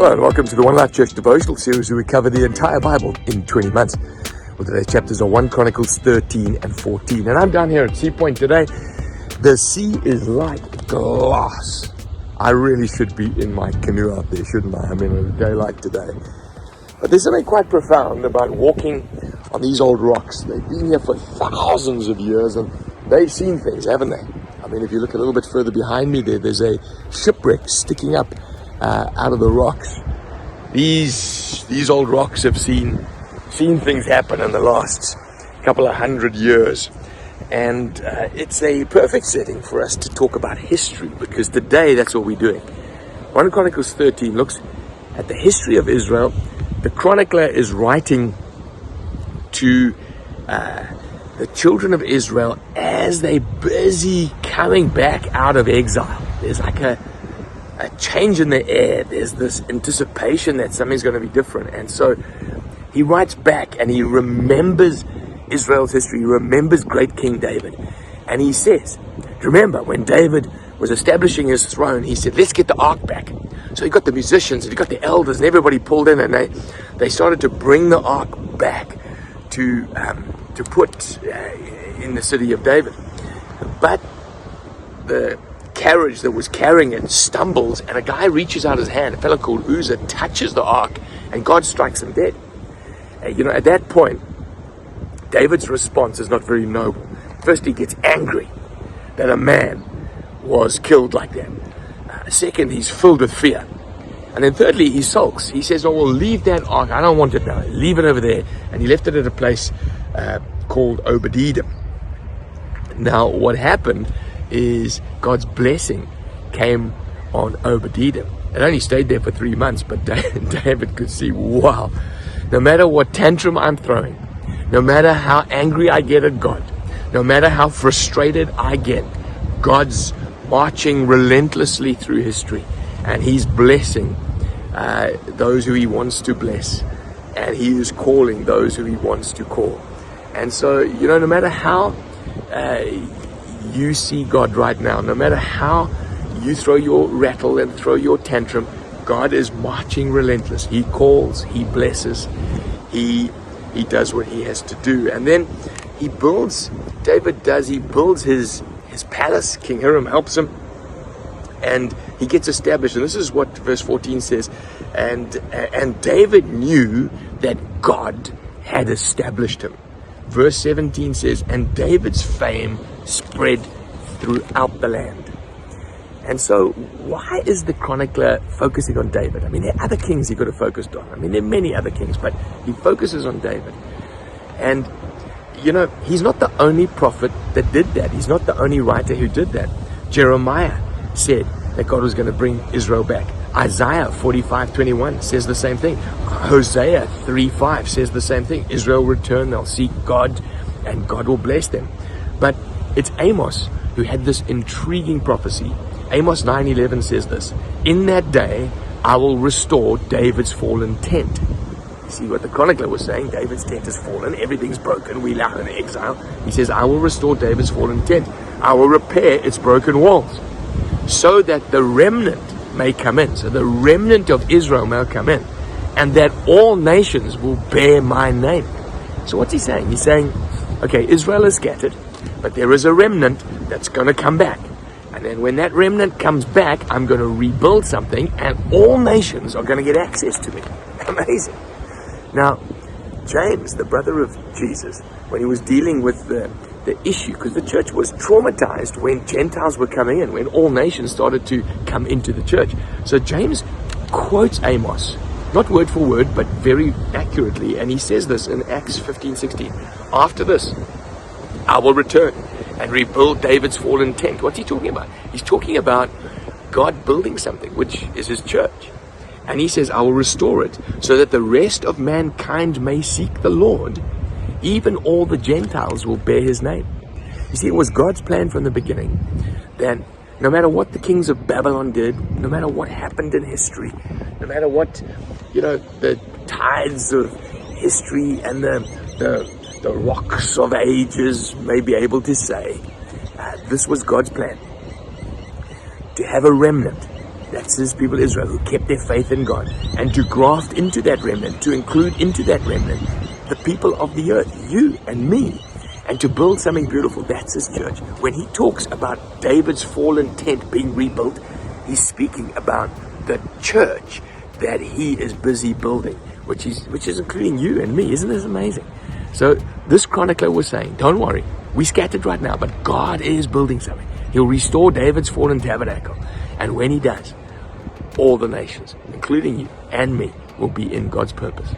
Hello and welcome to the One Life Church devotional series where we cover the entire Bible in 20 months. Well, today's chapters are 1 Chronicles 13 and 14. And I'm down here at Sea Point today. The sea is like glass. I really should be in my canoe out there, shouldn't I? I mean, on a day like today. But there's something quite profound about walking on these old rocks. They've been here for thousands of years and they've seen things, haven't they? I mean, if you look a little bit further behind me there's a shipwreck sticking up out of the rocks. These old rocks have seen things happen in the last couple of 100 years, and it's a perfect setting for us to talk about history, because today that's what we're doing. 1 Chronicles 13 looks at the history of Israel. The chronicler is writing to the children of Israel as they're busy coming back out of exile. There's like a change in the air. There's this anticipation that something's going to be different. And so he writes back and he remembers Israel's history. He remembers great King David. And he says, remember when David was establishing his throne, he said, let's get the ark back. So he got the musicians and he got the elders and everybody pulled in, and they started to bring the ark back to put in the city of David. But the carriage that was carrying it stumbles, and a guy reaches out his hand, a fellow called Uzzah, touches the ark, and God strikes him dead. At that point, David's response is not very noble. First, he gets angry that a man was killed like that. Second, he's filled with fear. And then thirdly, he sulks. He says, oh, well, leave that ark. I don't want it now. Leave it over there. And he left it at a place called Obed-Edom. Now, what happened is God's blessing came on Obed-Edom. It only stayed there for 3 months, but David could see, wow, no matter what tantrum I'm throwing, no matter how angry I get at God, no matter how frustrated I get, God's marching relentlessly through history, and he's blessing those who he wants to bless, and he is calling those who he wants to call. And so, no matter how you see God right now, no matter how you throw your rattle and throw your tantrum, God is marching relentless. He calls, he blesses, he does what he has to do. And then he builds his palace. King Hiram helps him, and he gets established. And this is what verse 14 says, and David knew that God had established him. Verse 17 says, and David's fame spread throughout the land. And so why is the chronicler focusing on David? I mean, there are other kings he could have focused on. I mean, there are many other kings, but he focuses on David. And, he's not the only prophet that did that. He's not the only writer who did that. Jeremiah said that God was going to bring Israel back. Isaiah 45:21 says the same thing. Hosea 3:5 says the same thing. Israel return, they'll seek God, and God will bless them. But it's Amos who had this intriguing prophecy. Amos 9:11 says this: in that day I will restore David's fallen tent. See what the chronicler was saying? David's tent is fallen, everything's broken, we're out in exile. He says, I will restore David's fallen tent. I will repair its broken walls, so that the remnant may come in. So the remnant of Israel may come in, and that all nations will bear my name. So what's he saying? He's saying, okay, Israel is scattered, but there is a remnant that's going to come back. And then when that remnant comes back, I'm going to rebuild something, and all nations are going to get access to me. Amazing. Now, James, the brother of Jesus, when he was dealing with the issue, because the church was traumatized when Gentiles were coming in, when all nations started to come into the church. So James quotes Amos, not word for word, but very accurately. And he says this in Acts 15:16. After this, I will return and rebuild David's fallen tent. What's he talking about? He's talking about God building something, which is his church. And he says, I will restore it so that the rest of mankind may seek the Lord. Even all the Gentiles will bear his name. You see, it was God's plan from the beginning that no matter what the kings of Babylon did, no matter what happened in history, no matter what, the tides of history and the rocks of ages may be able to say, this was God's plan. To have a remnant That's his people Israel, who kept their faith in God. And to graft into that remnant, to include into that remnant the people of the earth, you and me, and to build something beautiful. That's his church. When he talks about David's fallen tent being rebuilt, he's speaking about the church that he is busy building, which is including you and me. Isn't this amazing? So this chronicler was saying, don't worry, we scattered right now, but God is building something. He'll restore David's fallen tabernacle. And when he does, all the nations, including you and me, will be in God's purpose.